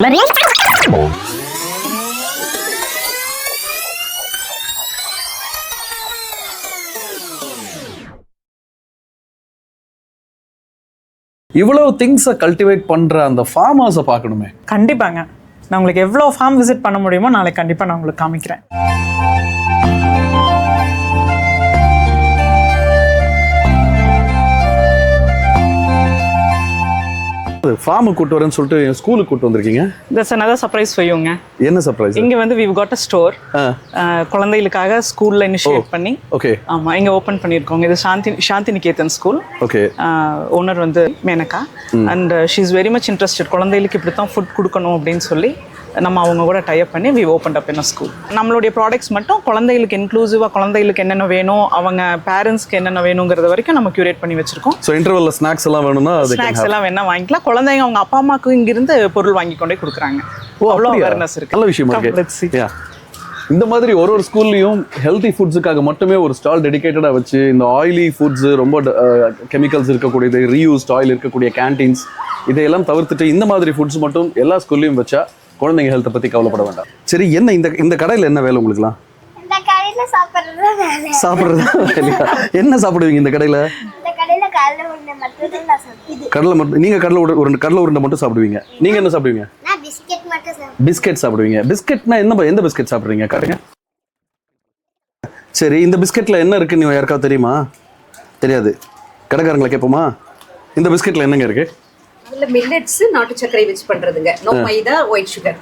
இவ்வளவு திங்ஸை கல்டிவேட் பண்ற அந்த ஃபார்ம் ஹவுஸை பார்க்கணுமே. கண்டிப்பாங்க, நான் உங்களுக்கு எவ்வளோ ஃபார்ம் விசிட் பண்ண முடியுமோ நாளைக்கு கண்டிப்பாக நான் உங்களுக்கு காமிக்கிறேன். ஃபார்முக்கு கூட்டு வரேன்னு சொல்லிட்டு ஸ்கூலுக்கு கூட்டு வந்திருக்கீங்க. That's another surprise for youங்க. என்ன சர்ப்ரைஸ்? இங்க வந்து we've got a store. குழந்தைகளுக்காக ஸ்கூல்ல இனிஷியேட் பண்ணி ஓகே ஆமா இங்க ஓபன் பண்ணிருக்கோம். இது Shanti Niketan school. Okay. Owner வந்து Menaka and she is very much interested. குழந்தைகளுக்கு இப்படி தான் ஃபுட் கொடுக்கணும் அப்படின்னு சொல்லி நம்ம அவங்க கூட டைப் பண்ணி we opened up in a school. நம்மளுடைய ப்ராடக்ட்ஸ் மட்டும் குழந்தைகளுக்கு இன்க்ளூசிவாக குழந்தைகளுக்கு என்னென்ன வேணும், அவங்க பேரண்ட்ஸ்க்கு என்னென்ன வேணுங்கிறது வரைக்கும் நம்ம கியூரேட் பண்ணி வச்சிருக்கோம். ஸோ இன்டர்வல்ல ஸ்நாக்ஸ் எல்லாம் வேணும்னா ஸ்நாக்ஸ் எல்லாம் வேணா வாங்கிக்கலாம். குழந்தைங்க அவங்க அப்பா அம்மாவுக்கு இங்கிருந்து பொருள் வாங்கி கொண்டே கொடுக்குறாங்க. அவ்வளோ அவேர்னஸ் இருக்கு. நல்ல விஷயமா இருக்கு. இந்த மாதிரி ஒரு ஸ்கூல்லையும் ஹெல்தி ஃபுட்ஸுக்காக மட்டுமே ஒரு ஸ்டால் டெடிகேட்டடாக வச்சு இந்த ஆயிலி ஃபுட்ஸ், ரொம்ப கெமிக்கல்ஸ் இருக்கக்கூடியது, ரீயூஸ்ட் ஆயில் இருக்கக்கூடிய கேன்டீன்ஸ், இதையெல்லாம் தவிர்த்துட்டு இந்த மாதிரி ஃபுட்ஸ் மட்டும் எல்லா ஸ்கூல்லையும் வச்சா குழந்தைங்க ஹெல்த்தை பற்றி கவலைப்பட வேண்டாம். சரி, என்ன இந்த கடையில் என்ன வேலை உங்களுக்குலாம்? சாப்பிட்றது வேலையா? என்ன சாப்பிடுவீங்க இந்த கடையில்? கடலை மட்டும். நீங்கள் கடலை உருண்டை மட்டும் சாப்பிடுவீங்க. நீங்கள் என்ன சாப்பிடுவீங்க? பிஸ்கெட் சாப்பிடுவீங்க. பிஸ்கெட்னா எந்த பிஸ்கெட் சாப்பிட்றீங்க? காட்டுங்க. சரி, இந்த பிஸ்கெட்டில் என்ன இருக்குன்னு நீங்கள் யாருக்காவது தெரியுமா? தெரியாது. கடைக்காரங்களை கேட்போமா? இந்த பிஸ்கெட்டில் என்னங்க இருக்கு? மில்லட்ஸ் நாட்டு சர்க்கரை வச்சு பண்றதுங்க. நோ மைதா, ஒயிட் சுகர்.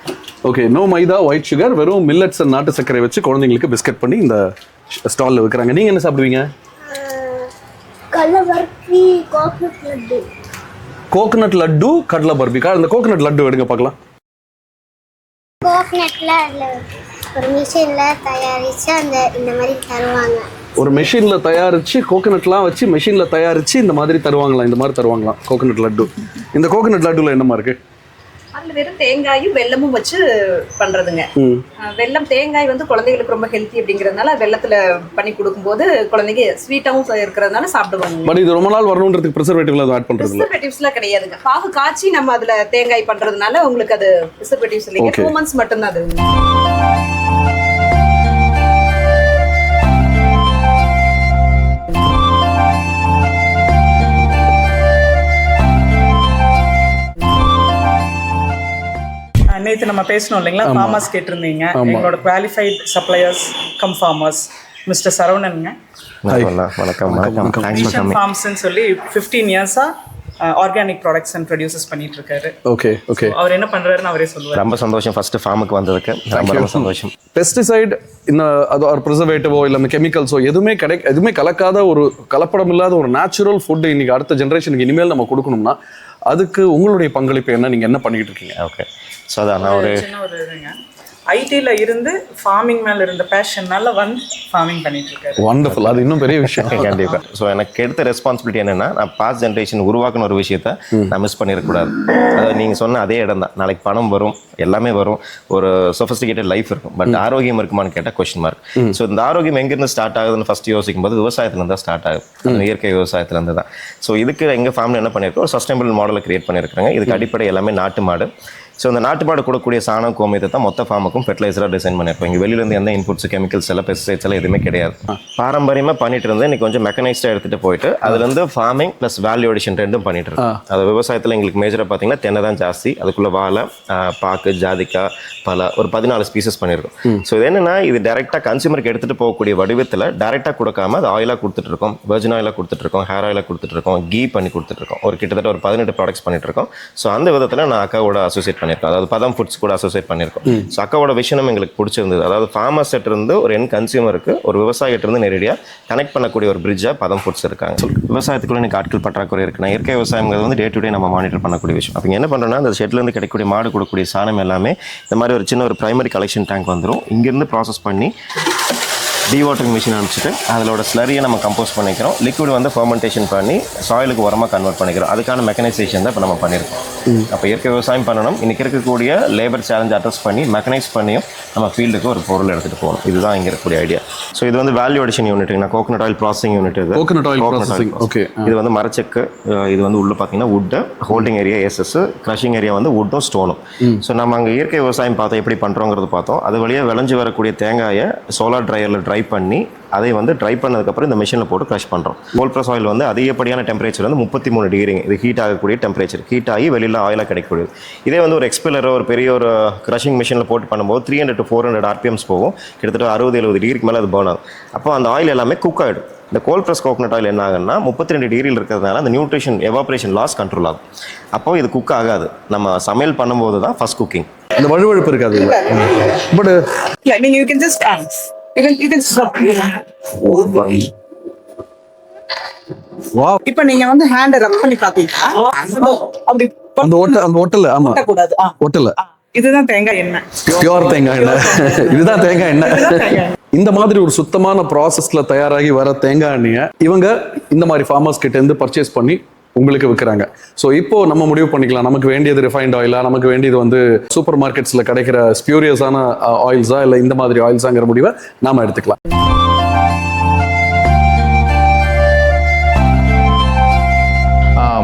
ஓகே, நோ மைதா, ஒயிட் சுகர், வெறும் மில்லட்ஸ் நாட்டு சர்க்கரை வச்சு குழந்தைங்களுக்கு பிஸ்கெட் பண்ணி இந்த ஸ்டால்ல விற்கிறாங்க. நீங்க என்ன சாப்பிடுவீங்க? கடலை பர்பி, கோகனட் லட்டு. கோகனட் லட்டு, கடலை பர்பி. அந்த கோகனட் லட்டு எடுங்க பார்க்கலாம். கோகனட்ல ஒரு மிஷின்ல தயாரிச்சு இந்த மாதிரி தருவாங்க. ஒரு மெஷின்ல தயாரிச்சு கோகனட்லாம் வச்சு மெஷின்ல தயாரிச்சு இந்த மாதிரி தருவாங்களாம் கோகனட் லட்டு. இந்த கோகனட் லட்டுல என்னமா இருக்கு? அதுல வெறும் தேங்காயும் வெல்லமும் வச்சு பண்றதுங்க. வெல்லம் தேங்காய் வந்து குழந்தைகளுக்கு ரொம்ப ஹெல்த்தி அப்படிங்கறதுனால வெல்லத்துல பண்ணி கொடுக்கும்போது குழந்தைங்க ஸ்வீட்டாவும் இருக்கிறதுனால சாப்பிடுவாங்க. பட் இது ரொம்ப நாள் வரணும்ன்றதுக்கு ப்ரிசர்வேட்டிவ்ல ஆட் பண்றது இல்ல. ப்ரிசர்வேட்டிவ்ஸ்லாம் கிடையாதுங்க. பாகு காய்ச்சி நம்ம அதுல தேங்காய் பண்றதுனால உங்களுக்கு அது ப்ரிசர்வேட்டிவ்ஸ் இல்லைங்க. 2 months மட்டும் தான் அது. நேற்று நம்ம பேசணும் இல்லைங்களா, ஃபார்மர்ஸ் கேட்டிருந்தீங்க. எங்களோட qualified suppliers cum farmers mister சரவணனுங்க. வணக்கம். ஃபார்ம்ஸ்ன்னு சொல்லி 15 years organic products and produces பண்ணிட்டு இருக்காரு. ஓகே. அவர் என்ன பண்றாருன்னு அவரே சொல்லுவார். ரொம்ப சந்தோஷம் ஃபர்ஸ்ட் ஃபார்முக்கு வந்ததுக்கு. ரொம்ப சந்தோஷம். பெஸ்டிசைட் ஒரு ப்ரிசர்வேட்டிவோ இல்லை கெமிக்கல்ஸோ எதுவுமே கலக்காத ஒரு கலப்படம் இல்லாத ஒரு நேச்சுரல் ஃபுட் இன்னைக்கு அடுத்த ஜென்ரேஷனுக்கு இனிமேல் நம்ம கொடுக்கணும்னா அதுக்கு உங்களுடைய பங்களிப்பு என்ன? நீங்க என்ன பண்ணிட்டு இருக்கீங்க? ஓகே, ஸோ அதான் நான் ஒரு ஐடியில் இருந்து ஃபார்மிங் மேலே இருந்த பேஷன்னால ஃபார்மிங் பண்ணிட்டு இருக்காரு. வண்டர்ஃபுல். அது இன்னும் பெரிய விஷயம். கண்டிப்பாக. ஸோ எனக்கு எடுத்த ரெஸ்பான்சிபிலிட்டி என்னன்னா, நான் பாஸ்ட் ஜென்ரேஷன் உருவாக்கின ஒரு விஷயத்த நான் மிஸ் பண்ணிடக்கூடாது. அதாவது நீங்கள் சொன்ன அதே இடம் தான். நாளைக்கு பணம் வரும், எல்லாமே வரும், ஒரு சொஃபிஸ்டிகேட்டட் லைஃப் இருக்கும். பட் ஆரோக்கியம் இருக்குமான்னு கேட்டால் கொஸ்டின் மார்க். ஸோ இந்த ஆரோக்கியம் எங்கேருந்து ஸ்டார்ட் ஆகுதுன்னு ஃபர்ஸ்ட் யோசிக்கும் போது விவசாயத்துலேருந்து தான் ஸ்டார்ட் ஆகுது. அந்த இயற்கை விவசாயத்துலேருந்து தான். ஸோ இதுக்கு எங்கள் ஃபேமிலி என்ன பண்ணியிருக்கோம், ஒரு சஸ்டைனபிள் மாடலை கிரியேட் பண்ணியிருக்காங்க. இதுக்கு அடிப்படை எல்லாமே நாட்டு மாடு. ஸோ இந்த நாட்டு மாடு கொடுக்கக்கூடிய சாணம் கோமியத்தை தான் மொத்த ஃபார்முக்கும் ஃபெர்டிலைசராக டிசைன் பண்ணியிருக்கோம். இங்கே வெளியிலேருந்து எந்த இன்புட்ஸ், கெமிக்கல்ஸ் எல்லாம், பெஸ்டிசைட்ஸ் எல்லாம் எதுவுமே கிடையாது. பாரம்பரியமாக பண்ணிட்டு இருந்து இன்னைக்கு கொஞ்சம் மெக்கனைஸ்டாக எடுத்துகிட்டு போயிட்டு அதுலேருந்து ஃபார்மிங் ப்ளஸ் வேல்யூ அடிஷன் ரெண்டும் பண்ணிட்டு இருக்கோம். அது விவசாயத்தில் எங்களுக்கு மேஜராக பார்த்தீங்கன்னா தென்னை தான் ஜாஸ்தி. அதுக்குள்ளே வாழை, பாக்கு, ஜாதிக்காய், பல ஒரு 14 ஸ்பீசஸ் பண்ணியிருக்கோம். ஸோ இது என்னென்னா, இது டேரெக்டாக கன்சியூமருக்கு எடுத்துகிட்டு போகக்கூடிய வடிவத்தில் டேரெக்டாக கொடுக்காம அது ஆயிலாக கொடுத்துட்ருக்கோம், வெர்ஜின் ஆயிலாக கொடுத்துட்ருக்கோம், ஹேர் ஆயிலாக கொடுத்துட்ருக்கோம், கீ பண்ணி கொடுத்துட்ருக்கோம். ஒரு கிட்டத்தட்ட ஒரு 18 ப்ராடக்ட்ஸ் பண்ணிட்டு இருக்கோம். ஸோ அந்த விதத்தில் நான் அக்காவோட அசோசியேட் பண்ணியிருக்கேன். அதாவது பதம் ஃபுட்ஸ் கூட அசோசியேட் பண்ணியிருக்கோம். ஸோ அக்காவோட விஷயம் எங்களுக்கு பிடிச்சிருந்தது. அதாவது ஃபார்மர்ஸ் இருந்து ஒரு என் கன்சியூமருக்கு ஒரு விவசாயிட்டிருந்து நேரடியாக கனெக்ட் பண்ணக்கூடிய ஒரு பிரிட்ஜாக பதம் ஃபுட்ஸ் இருக்காங்க. விவசாயத்துக்குள்ள எனக்கு ஆட்கள் பற்றாக்குறை இருக்குன்னா இயற்கை விவசாயங்கிறது வந்து டே டு டே நம்ம மானிட்டர் பண்ணக்கூடிய விஷயம். அப்போ என்ன பண்ணுறோம்னா, அந்த ஷெட்லேருந்து கிடைக்கக்கூடிய மாடு கொடுக்கக்கூடிய சாணம் எல்லாமே இந்த மாதிரி ஒரு சின்ன ஒரு பிரைமரி கலெக்ஷன் டேங்க் வந்துடும். இங்கேருந்து ப்ராசஸ் பண்ணி டீவாட்டரிங் மிஷின் அனுப்பிச்சிட்டு அதோட ஸ்லரியை நம்ம கம்போஸ் பண்ணிக்கிறோம். லிக்விட் வந்து ஃபர்மெண்டேஷன் பண்ணி சாயிலுக்கு உரமாக கன்வெர்ட் பண்ணிக்கிறோம். அதுக்கான மெக்கனைசேஷன் தான் இப்போ நம்ம பண்ணியிருக்கோம். அப்போ இயற்கை விவசாயம் பண்ணணும். இன்றைக்கி இருக்கக்கூடிய லேபர் சேலஞ்ச் அட்ரஸ் பண்ணி மெக்கனைஸ் பண்ணியும் நம்ம ஃபீல்டுக்கு ஒரு பொருள் எடுத்துகிட்டு போகணும். இதுதான் இங்கே இருக்கக்கூடிய ஐடியா. ஸோ இது வந்து value addition unit, coconut oil processing unit. இது கோகனட் ஆயில் ப்ராசஸிங். ஓகே. இது வந்து மரச்செக்கு, இது வந்து உள்ள பார்த்தீங்கன்னா wood, holding area SS, crushing area வந்து வுட்டும் ஸ்டோனும். ஸோ நம்ம அங்கே இயற்கை விவசாயம் பார்த்தோம், எப்படி பண்ணுறோங்கிறது பார்த்தோம். அது வழியாக விளைஞ்சு வரக்கூடிய தேங்காயை சோலார் ட்ரையரில் ட்ரை பண்ணி அதை வந்து ட்ரை பண்ணதுக்கப்புறம் இந்த மிஷினில் போட்டு க்ரஷ் பண்ணுறோம். கோல்ட் ப்ரெஸ் ஆயில் வந்து அதிகப்படியான டெம்பரேச்சர் வந்து 33 டிகிரி, இது ஹீட் ஆகக்கூடிய டெம்பரேச்சர். ஹீட் ஆகி வெளியில் ஆயிலாக கிடைக்கக்கூடியது. இதே வந்து ஒரு எக்ஸ்பெல்லரோ ஒரு பெரிய ஒரு க்ரஷிங் மிஷினில் போட்டு பண்ணும்போது 300 to 400 RPMs போகும். கிட்டத்தட்ட 60-70 டிகிரிக்கு மேலே அது பர்ன் ஆகும். அப்போ அந்த ஆயில் எல்லாமே குக் ஆகிடும். இந்த கோல்ட் ப்ரெஸ் கோகனட் ஆயில் என்ன ஆகுன்னா 32 டிகிரியில் இருக்கிறதுனால அந்த நியூட்ரிஷன் எவாப்ரேஷன் லாஸ் கண்ட்ரோல் ஆகும். அப்போ இது குக் ஆகாது. நம்ம சமையல் பண்ணும்போது தான் ஃபர்ஸ்ட் குக்கிங். இந்த வழுவழுப்பு இருக்காது. பட் நீங்க you can just you can stop. Wow. இப்போ நீங்க வந்து ஹேண்ட் ரப் பண்ணி பாத்தீங்கன்னா அப்படி அந்த ஓட்டல் ஆமா கூடாது. ஓட்டல். இதுதான் தேங்காய் எண்ணெய், பியூர் தேங்காய் எண்ணெய். இதுதான் தேங்காய் எண்ணெய். இந்த மாதிரி ஒரு சுத்தமான ப்ராசஸ்ல தயாராகி வர தேங்காய் எண்ணெயை இவங்க இந்த மாதிரி ஃபார்மர்ஸ் கிட்ட இருந்து பர்ச்சேஸ் பண்ணி உங்களுக்கு விற்கிறாங்க. ஸோ இப்போ நம்ம முடிவு பண்ணிக்கலாம், நமக்கு வேண்டியது ரிஃபைண்ட் ஆயிலா, நமக்கு வேண்டியது வந்து சூப்பர் மார்க்கெட்ஸ்ல கிடைக்கிற ஸ்பியூரியஸான ஆயில்ஸா, இல்லை இந்த மாதிரி ஆயில்ஸாங்கிற முடிவை நாம எடுத்துக்கலாம்.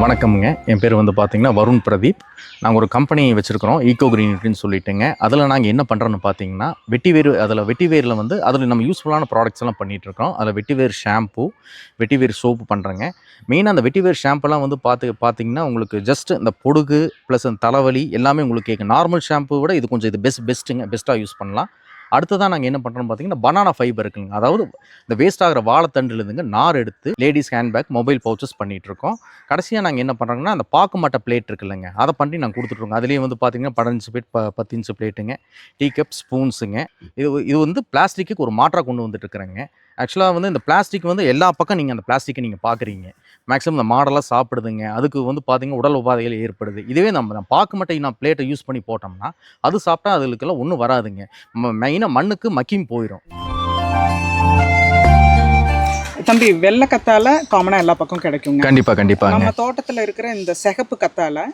வணக்கமுங்க. என் பேர் வந்து பார்த்தீங்கன்னா வருண் பிரதீப். நாங்கள் ஒரு கம்பெனி வச்சுருக்கிறோம், ஈகோ கிரீனிட்டின்னு சொல்லிட்டுங்க. அதில் நாங்கள் என்ன பண்ணுறோன்னு பார்த்தீங்கன்னா வெட்டிவேரில் வந்து அதில் நம்ம யூஸ்ஃபுல்லான ப்ராடக்ட்ஸ் எல்லாம் பண்ணிகிட்ருக்கோம். அதில் வெட்டிவேர் ஷாம்பு, வெட்டிவேர் சோப்பு பண்ணுறேங்க. மெயினாக அந்த வெட்டிவேர் ஷாம்புலாம் வந்து பார்த்தீங்கன்னா உங்களுக்கு ஜஸ்ட் இந்த பொடுகு ப்ளஸ் அந்த தலைவலி எல்லாமே உங்களுக்கு கேட்கும். நார்மல் ஷாம்பு விட இது கொஞ்சம் பெஸ்ட்டாக யூஸ் பண்ணலாம். அடுத்ததான் நாங்கள் என்ன பண்ணுறோம் பார்த்தீங்கன்னா பனானா ஃபைபர் இருக்குங்க. அதாவது இந்த வேஸ்ட் ஆகிற வாழைத்தண்டுலேருந்துங்க நார் எடுத்து லேடிஸ் ஹேண்ட்பேக், மொபைல் பவுச்சஸ் பண்ணிகிட்ருக்கோம். கடைசியாக நாங்கள் என்ன பண்ணுறோங்கன்னா அந்த பாக்கு மட்டை பிளேட் இருக்குல்லங்க, அதை பண்ணி நாங்கள் கொடுத்துட்ருக்கோம். அதுலேயே வந்து பார்த்தீங்கன்னா 15 பிளேட் 10 இன்ச்சு பிளேட்டுங்க, டீ கப், ஸ்பூன்ஸுங்க. இது வந்து பிளாஸ்டிக்கு ஒரு மாற்றாக கொண்டு வந்துட்டுருக்குறேங்க. ஆக்சுவலாக வந்து இந்த பிளாஸ்டிக் வந்து எல்லா பக்கம் நீங்கள் அந்த பிளாஸ்டிக்கை நீங்கள் பார்க்குறீங்க. மேக்ஸிமம் இந்த மாடெல்லாம் சாப்பிடுதுங்க, அதுக்கு வந்து பார்த்தீங்கன்னா உடல் உபாதைகள் ஏற்படுது. இதுவே நம்ம பாக்கு மட்டை பிளேட்டை யூஸ் பண்ணி போட்டோம்னா அது சாப்பிட்டா அதுக்கெல்லாம் ஒன்றும் வராதுங்க. மெயினாக மண்ணுக்கு மக்கியும் போயிடும். தம்பி, வெள்ளை கத்தாழை காமனா எல்லா பக்கம் கிடைக்குங்க. கண்டிப்பாக நம்ம தோட்டத்தில் இருக்கிற இந்த சிகப்பு கத்தாழை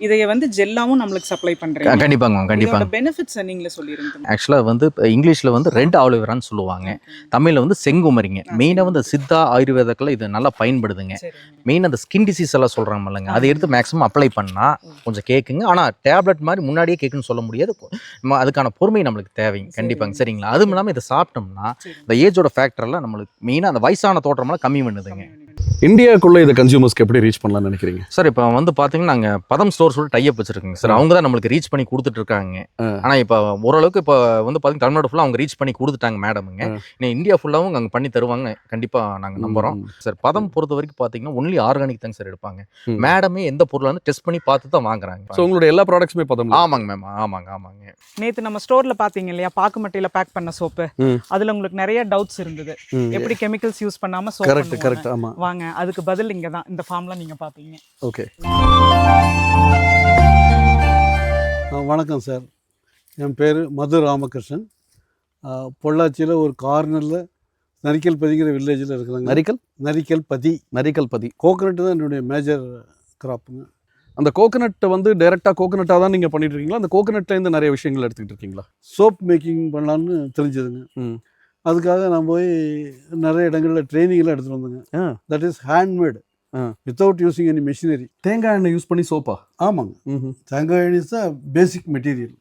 இதைய வந்து ஜெல்லாவும் நம்மளுக்கு சப்ளை பண்றீங்க. கண்டிப்பாங்க. பெனிஃபிட்ஸ் நீங்களே சொல்லிருங்க. ஆக்சுவலாக வந்து இங்கிலீஷில் வந்து ரெட் ஆலிவேரான்னு சொல்லுவாங்க, தமிழில் வந்து செங்குமரிங்க. மெயினாக வந்து சித்தா ஆயுர்வேதத்தில் இது நல்லா பயன்படுதுங்க. மெயின் அந்த ஸ்கின் டிசீஸ் எல்லாம் சொல்கிறாங்க இல்லைங்க, அதை எடுத்து மேக்ஸிமம் அப்ளை பண்ணால் கொஞ்சம் கேட்குங்க. ஆனால் டேப்லெட் மாதிரி முன்னாடியே கேட்குன்னு சொல்ல முடியாது. அதுக்கான பொறுமை நம்மளுக்கு தேவைங்க. கண்டிப்பாங்க. சரிங்களா. அதுவும் இல்லாமல் இதை சாப்பிட்டோம்னா இந்த ஏஜோட ஃபேக்டரெல்லாம் நம்மளுக்கு மெயினாக அந்த வயசான தோற்றமெல்லாம் கம்மி பண்ணுதுங்க. இந்தியாவுக்குள்ள இதை கன்சியூமர்ஸ்க்கு எப்படி ரீச் பண்ணலாம்னு நினைக்கிறீங்க சார்? இப்போ வந்து பார்த்தீங்கன்னா நாங்கள் பதம் ஸ்டோர் சொல்லி டைப் வச்சிருக்கோங்க சார். அவங்க தான் நம்மளுக்கு ரீச் பண்ணி கொடுத்துட்டு இருக்காங்க. ஆனால் இப்போ ஓரளவுக்கு இப்போ வந்து பார்த்தீங்கன்னா தமிழ்நாடு ஃபுல்லாக அவங்க ரீச் பண்ணி கொடுத்துட்டாங்க மேடமுங்க. இன்னும் இந்தியா ஃபுல்லாகவும் அங்கே பண்ணி தருவாங்க கண்டிப்பாக நாங்கள் நம்புகிறோம் சார். பதம் பொறுத்த வரைக்கும் பார்த்தீங்கன்னா ஒன்லி ஆர்கானிக் தாங்க சார் எடுப்பாங்க. மேடமே எந்த பொருளை வந்து டெஸ்ட் பண்ணி பார்த்து தான் வாங்குறாங்க. ஸோ உங்களோட எல்லா ப்ராடக்ட்ஸுமே பதம்? ஆமாங்க மேம், ஆமாங்க. நேற்று நம்ம ஸ்டோர்ல பாத்தீங்க இல்லையா, பாக்கு மட்டையில பேக் பண்ண சோப்பு, அதுல உங்களுக்கு நிறைய டவுட்ஸ் இருந்தது. எப்படி கெமிக்கல்ஸ் யூஸ் பண்ணாம சோப் கரெக்ட். ஆமா, வாங்க அதுக்கு பதில் இங்க தான் இந்த ஃபார்ம்ல நீங்க பாப்பீங்க. ஓகே. வணக்கம் சார், என் பேர் மது ராமகிருஷ்ணன். பொள்ளாச்சியில் ஒரு கார்னரில் நரிக்கல் பதிங்கிற வில்லேஜில் இருக்கிறாங்க. நரிக்கல் பதி கோகனட் தான் என்னுடைய மேஜர் கிராப்புங்க. அந்த கோகனட் வந்து டைரெக்டாக கோகனட்டாக தான் நீங்கள் பண்ணிட்டு இருக்கீங்களா? அந்த கோகனட்லேருந்து நிறைய விஷயங்கள் எடுத்துக்கிட்டு இருக்கீங்களா? சோப் மேக்கிங் பண்ணலான்னு தெரிஞ்சதுங்க. அதுக்காக நான் போய் நிறைய இடங்களில் ட்ரைனிங்லாம் எடுத்துகிட்டு வந்தேங்க. That is handmade without using any machinery. தேங்காய் எண்ணெய் யூஸ் பண்ணி சோப்பா? ஆமாங்க. தேங்காய் எண்ணெய் தான் பேசிக் மெட்டீரியல்.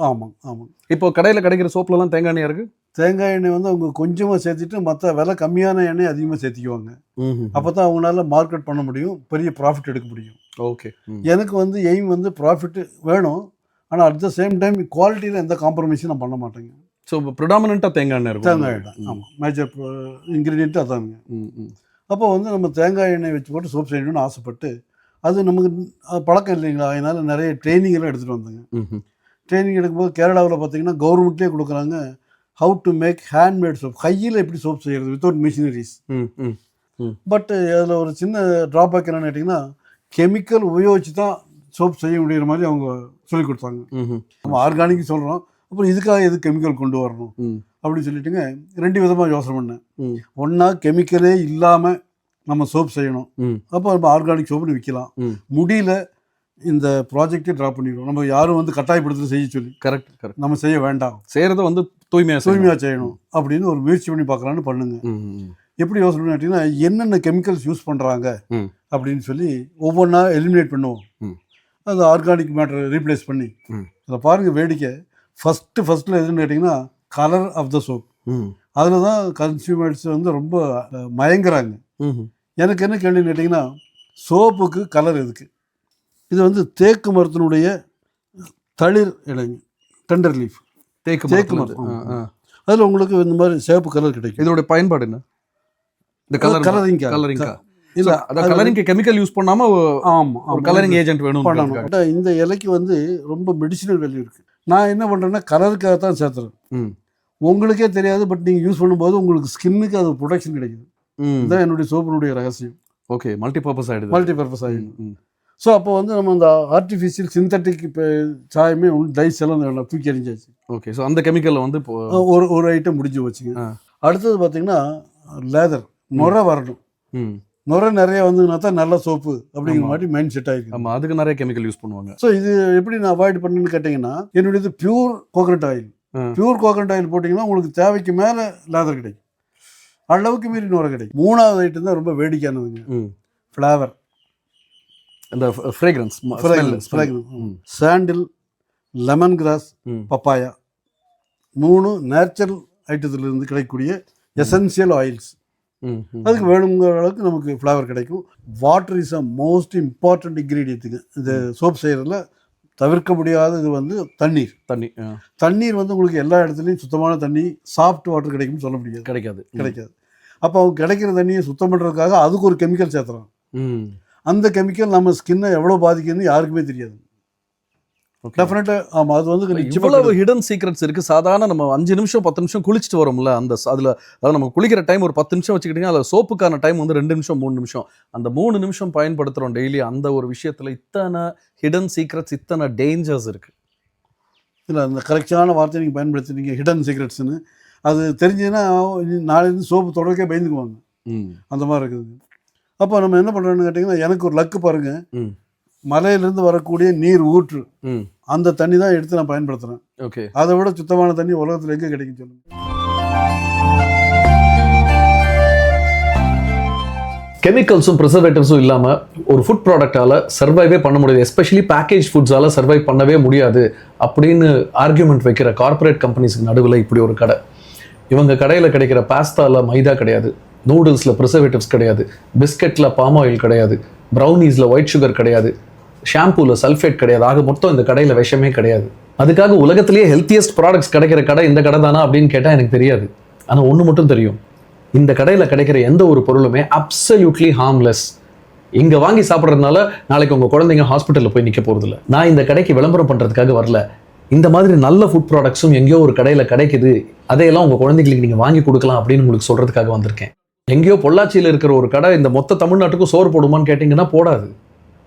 ஆமாங்க. இப்போ கடையில் கிடைக்கிற சோப்லலாம் தேங்காய் எண்ணெய் இருக்குது. தேங்காய் எண்ணெய் வந்து அவங்க கொஞ்சமாக சேர்த்துட்டு மற்ற விலை கம்மியான எண்ணெய் அதிகமாக சேர்த்திக்குவாங்க. அப்போ தான் அவங்களால மார்க்கெட் பண்ண முடியும், பெரிய ப்ராஃபிட் எடுக்க முடியும். ஓகே. எனக்கு வந்து எய்ம் வந்து ப்ராஃபிட் வேணும், ஆனால் அட் த சேம் டைம் குவாலிட்டியில் எந்த காம்ப்ரமைஸும் நான் பண்ண மாட்டேங்க. ஸோ ப்ரிடாமினண்ட்டாக தேங்காய் எண்ணெய் இருக்கும். தேங்காய் எண்ணெய் ஆமாம், மேஜர் இன்க்ரீடியண்ட்டு அதாங்க. அப்போ வந்து நம்ம தேங்காய் எண்ணெய் வச்சு போட்டு சோப் செய்யணும்னு ஆசைப்பட்டு, அது நமக்கு பழக்கம் இல்லைங்களா, அதனால் நிறைய ட்ரைனிங்கெல்லாம் எடுத்துகிட்டு வந்தேங்க. ட்ரைனிங் எடுக்கும்போது கேரளாவில் பார்த்தீங்கன்னா கவர்மெண்ட்லேயே கொடுக்குறாங்க how to make handmade soap, கையில் எப்படி சோப் செய்கிறது வித்தவுட் மிஷினரிஸ். பட் அதில் ஒரு சின்ன ட்ராபேக் என்னென்னு கேட்டிங்கன்னா, கெமிக்கல் உபயோகித்து தான் சோப் செய்ய முடிகிற மாதிரி அவங்க சொல்லி கொடுத்தாங்க. நம்ம ஆர்கானிக் சொல்கிறோம், அப்புறம் இதுக்காக எது கெமிக்கல் கொண்டு வரணும் அப்படின்னு சொல்லிட்டுங்க 2 விதமாக யோசனை பண்ணேன். ஒன்றா கெமிக்கலே இல்லாமல் நம்ம சோப் செய்யணும், அப்போ நம்ம ஆர்கானிக் சோப்புன்னு விற்கலாம். முடியல இந்த ப்ராஜெக்டே ட்ராப் பண்ணிடுவோம். நம்ம யாரும் வந்து கட்டாயப்படுத்தி செய்ய சொல்லி கரெக்ட் நம்ம செய்ய வேண்டாம், செய்கிறத வந்து தூய்மையாக செய்யணும் அப்படின்னு ஒரு முயற்சி பண்ணி பார்க்கலான்னு பண்ணுங்க. எப்படி யோசனை பண்ணி கேட்டிங்கன்னா, என்னென்ன கெமிக்கல்ஸ் யூஸ் பண்ணுறாங்க அப்படின்னு சொல்லி ஒவ்வொன்றா எலிமினேட் பண்ணுவோம். அது ஆர்கானிக் மேட்டரை ரீப்ளேஸ் பண்ணி அதில் பாருங்கள் வேடிக்கை. ஃபஸ்ட்டில் எதுன்னு கேட்டிங்கன்னா கலர் ஆஃப் த சோப். அதில் தான் கன்சியூமர்ஸ் வந்து ரொம்ப மயங்குறாங்க. எனக்கு என்ன கேள்வின்னு கேட்டிங்கன்னா, சோப்புக்கு கலர் எதுக்கு? இது வந்து தேக்கு மரத்தினுடைய தளிர் இலைங்க, டெண்டர் லீஃப், தேக்கு மரம். அதில் உங்களுக்கு இந்த மாதிரி சிவப்பு கலர் கிடைக்கும். இதோட பயன்பாடு என்ன? இந்த கலரிங் இல்லை, அதான் கலரிங் கெமிக்கல் யூஸ் பண்ணாமல் ஒரு கலரிங் ஏஜென்ட் வேணும் பண்ணணும். இந்த இலைக்கு வந்து ரொம்ப மெடிசினல் வேல்யூ இருக்குது. நான் என்ன பண்ணுறேன்னா கலருக்காக தான் சேர்த்துறேன். உங்களுக்கே தெரியாது, பட் நீங்கள் யூஸ் பண்ணும்போது உங்களுக்கு ஸ்கின்னுக்கு அது ப்ரொடெக்ஷன் கிடைக்குது. இதுதான் என்னுடைய சோப்பினுடைய ரகசியம். ஓகே, மல்டிபர்பஸ் ஆகிடுது. ஸோ அப்போ வந்து நம்ம இந்த ஆர்டிஃபிஷியல் சிந்தட்டிக் இப்போ சாயமே வந்து டைஸ் எல்லாம் தூக்கி எறிஞ்சாச்சு. ஓகே, ஸோ அந்த கெமிக்கலில் வந்து ஒரு ஐட்டம் முடிஞ்சு வச்சுங்க. அடுத்தது பார்த்தீங்கன்னா லேதர், நுரை வரணும். நுரை நிறைய வந்துன்னா தான் நல்ல சோப்பு அப்படிங்கிற மாதிரி மைண்ட் செட் ஆகிருக்கு. ஆமாம், அதுக்கு நிறைய கெமிக்கல் யூஸ் பண்ணுவாங்க. ஸோ இது எப்படி நான் அவாய்ட் பண்ணுன்னு கேட்டிங்கன்னா, என்னுடையது pure coconut oil. Pure coconut oil போட்டிங்கன்னா உங்களுக்கு தேவைக்கு மேலே லேதர் கிடைக்கும், அளவுக்கு மீறி நுரை கிடைக்கும். 3வது ஐட்டம் தான் ரொம்ப வேடிக்கையானதுங்க, ஃப்ளேவர். இந்த fragrance, sandal, lemon grass, papaya 3 natural ஐட்டத்திலிருந்து கிடைக்கக்கூடிய எசென்சியல் ஆயில்ஸ். அதுக்கு வேணுங்கிற அளவுக்கு நமக்கு ஃப்ளேவர் கிடைக்கும். Water is a most important இன்க்ரீடியன்ட்டுங்க. இந்த சோப் செய்கிறதுல தவிர்க்க முடியாத இது வந்து தண்ணீர் வந்து உங்களுக்கு எல்லா இடத்துலையும் சுத்தமான தண்ணி, சாஃப்ட் வாட்டர் கிடைக்கும்னு சொல்ல முடியாது, கிடைக்காது. அப்போ அவங்க கிடைக்கிற தண்ணியை சுத்தம் பண்ணுறதுக்காக அதுக்கு ஒரு கெமிக்கல் சேர்த்துறாங்க. அந்த கெமிக்கல் நம்ம ஸ்கின்னை எவ்வளோ பாதிக்குதுன்னு யாருக்குமே தெரியாது. டெஃபினட்டாக ஆமாம், அது வந்து இவ்வளவு ஹிடன் சீக்ரெட்ஸ் இருக்குது. சாதாரண நம்ம 5 நிமிஷம் 10 நிமிஷம் குளிச்சுட்டு வரோம்ல, அதில் அதாவது நம்ம குளிக்கிற டைம் ஒரு 10 நிமிஷம் வச்சுக்கிட்டிங்கன்னா அதில் சோப்புக்கான டைம் வந்து 2 நிமிஷம் 3 நிமிஷம். அந்த 3 நிமிஷம் பயன்படுத்துகிறோம் டெய்லி. அந்த ஒரு விஷயத்தில் இத்தனை ஹிடன் சீக்ரெட்ஸ், இத்தனை டேஞ்சர்ஸ் இருக்குது. இல்லை, அந்த கரெக்டான வார்த்தை நீங்கள் பயன்படுத்துனீங்க, ஹிடன் சீக்ரெட்ஸ்னு. அது தெரிஞ்சுன்னா நாளைக்கு சோப்பு தொடர்க்கே பயந்துக்குவாங்க, அந்த மாதிரி இருக்குது. அப்போ நம்ம என்ன பண்ணுறோன்னு கேட்டிங்கன்னா, எனக்கு ஒரு லக்கு பாருங்கள், மலையிலேருந்து வரக்கூடிய நீர் ஊற்று அந்த தண்ணி தான் எடுத்து நான் பயன்படுத்துகிறேன். ஓகே, அதை விட சுத்தமான தண்ணி உலகத்தில் எங்கே கிடைக்கும் சொல்லுங்கள்? கெமிக்கல்ஸும் ப்ரிசர்வேட்டிவ்ஸும் இல்லாமல் ஒரு ஃபுட் ப்ராடக்டால் சர்வைவே பண்ண முடியாது, எஸ்பெஷலி பேக்கேஜ் ஃபுட்ஸால் சர்வைவ் பண்ணவே முடியாது அப்படின்னு ஆர்கியூமெண்ட் வைக்கிற கார்பரேட் கம்பெனிஸ்க்கு நடுவில் இப்படி ஒரு கடை. இவங்க கடையில் கிடைக்கிற பாஸ்தாவில் மைதா கிடையாது, நூடுல்ஸில் ப்ரிசர்வேட்டிவ்ஸ் கிடையாது, பிஸ்கெட்டில் பாம் ஆயில் கிடையாது, ப்ரௌனீஸில் ஒயிட் சுகர் கிடையாது, ஷாம்பூவில் சல்ஃபேட் கிடையாது. ஆக மொத்தம் இந்த கடையில் விஷமே கிடையாது. அதுக்காக உலகத்திலேயே ஹெல்த்தியஸ்ட் ப்ராடக்ட்ஸ் கிடைக்கிற கடை இந்த கடை தானா அப்படின்னு கேட்டால் எனக்கு தெரியாது. ஆனால் ஒன்று மட்டும் தெரியும், இந்த கடையில் கிடைக்கிற எந்த ஒரு பொருளுமே அப்சல்யூட்லி ஹார்ம்லெஸ். இங்கே வாங்கி சாப்பிட்றதுனால நாளைக்கு உங்கள் குழந்தைங்க ஹாஸ்பிட்டலில் போய் நிற்க போகிறதில்ல. நான் இந்த கடைக்கு விளம்பரம் பண்ணுறதுக்காக வரல. இந்த மாதிரி நல்ல ஃபுட் ப்ராடக்ட்ஸும் எங்கேயோ ஒரு கடையில் கிடைக்குது, அதையெல்லாம் உங்கள் குழந்தைங்களுக்கு நீங்கள் வாங்கி கொடுக்கலாம் அப்படின்னு உங்களுக்கு சொல்கிறதுக்காக வந்திருக்கேன். எங்கேயோ பொள்ளாச்சியில் இருக்கிற ஒரு கடை இந்த மொத்த தமிழ்நாட்டுக்கும் சோறு போடுமான்னு கேட்டிங்கன்னா போடாது.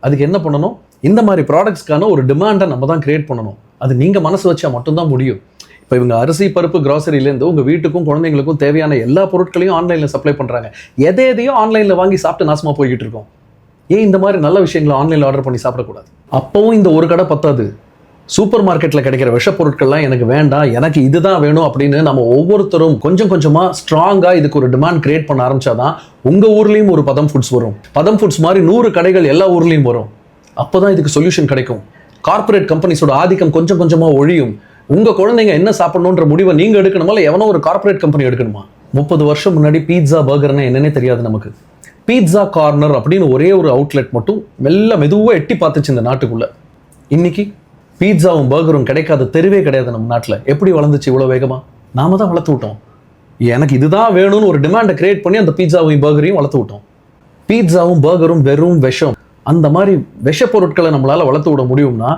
அதுக்கு என்ன பண்ணணும், இந்த மாதிரி ப்ராடக்ட்ஸ்க்கான ஒரு டிமாண்டை நம்ம தான் கிரியேட் பண்ணணும். அது நீங்கள் மனசு வச்சா மட்டும்தான் முடியும். இப்போ இவங்க அரிசி பருப்பு கிராசரியிலேருந்து உங்கள் வீட்டுக்கும் குழந்தைங்களுக்கும் தேவையான எல்லா பொருட்களையும் ஆன்லைனில் சப்ளை பண்ணுறாங்க. எதையோ ஆன்லைனில் வாங்கி சாப்பிட்டு நாசமாக போய்கிட்டு இருக்கோம். ஏன் இந்த மாதிரி நல்ல விஷயங்களை ஆன்லைனில் ஆர்டர் பண்ணி சாப்பிடக்கூடாது? அப்போவும் இந்த ஒரு கடை பத்தாது. சூப்பர் மார்க்கெட்டில் கிடைக்கிற விஷ பொருட்கள்லாம் எனக்கு வேண்டாம், எனக்கு இதுதான் வேணும் அப்படின்னு நம்ம ஒவ்வொருத்தரும் கொஞ்சம் கொஞ்சமாக ஸ்ட்ராங்காக இதுக்கு ஒரு டிமாண்ட் கிரியேட் பண்ண ஆரம்பிச்சாதான் உங்கள் ஊர்லேயும் ஒரு பதம் ஃபுட்ஸ் வரும். பதம் ஃபுட்ஸ் மாதிரி 100 கடைகள் எல்லா ஊர்லேயும் வரும். அப்போ தான் இதுக்கு சொல்யூஷன் கிடைக்கும். கார்பரேட் கம்பெனிஸோட ஆதிக்கம் கொஞ்சம் கொஞ்சமாக ஒழியும். உங்கள் குழந்தைங்க என்ன சாப்பிடணுன்ற முடிவை நீங்கள் எடுக்கணுமா, இல்லை எவனோ ஒரு கார்பரேட் கம்பெனி எடுக்கணுமா? 30 வருஷம் முன்னாடி பீட்சா பர்கர்னா என்னன்னே தெரியாது நமக்கு. பீட்சா கார்னர் அப்படின்னு ஒரே ஒரு அவுட்லெட் மட்டும் மெதுவாக எட்டி பார்த்துச்சு இந்த நாட்டுக்குள்ள. இன்னைக்கு பீட்சாவும் பர்கரும் கிடைக்காத தெருவே கிடையாது நம்ம நாட்டில். எப்படி வளர்ந்துச்சு இவ்வளோ வேகமாக? நாம தான் வளர்த்து விட்டோம். எனக்கு இதுதான் வேணும்னு ஒரு டிமாண்டை கிரியேட் பண்ணி அந்த பீட்சாவையும் பர்கரையும் வளர்த்து விட்டோம். பீட்சாவும் பர்கரும் வெறும் விஷம். அந்த மாதிரி விஷ பொருட்களை நம்மளால் வளர்த்து விட முடியும்னா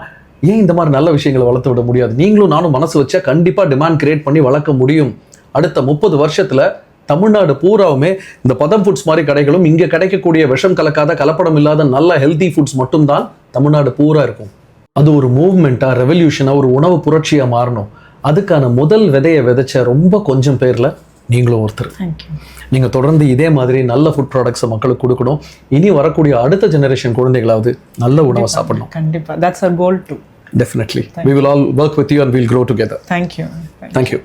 ஏன் இந்த மாதிரி நல்ல விஷயங்களை வளர்த்து விட முடியாது? நீங்களும் நானும் மனசு வச்சா கண்டிப்பாக டிமாண்ட் கிரியேட் பண்ணி வளர்க்க முடியும். அடுத்த 30 வருஷத்தில் தமிழ்நாடு பூராவுமே இந்த பதம் ஃபுட்ஸ் மாதிரி கடைகளும், இங்கே கிடைக்கக்கூடிய விஷம் கலக்காத கலப்படம் இல்லாத நல்ல ஹெல்தி ஃபுட்ஸ் மட்டும்தான் தமிழ்நாடு பூரா இருக்கும். அது ஒரு மூவ்மெண்ட்டாக, ரெவல்யூஷனாக, ஒரு உணவு புரட்சியாக மாறணும். அதுக்கான முதல் விதையை விதைச்ச ரொம்ப கொஞ்சம் பேரில் நீங்களும் ஒருத்தர். தேங்க்யூ. நீங்கள் தொடர்ந்து இதே மாதிரி நல்ல ஃபுட் ப்ராடக்ட்ஸை மக்களுக்கு கொடுக்கணும். இனி வரக்கூடிய அடுத்த ஜெனரேஷன் குழந்தைகளாவது நல்ல உணவை சாப்பிடணும். கண்டிப்பாக, that's our goal to. Definitely. We will all work with you and we'll grow together. Thank you. Thank you.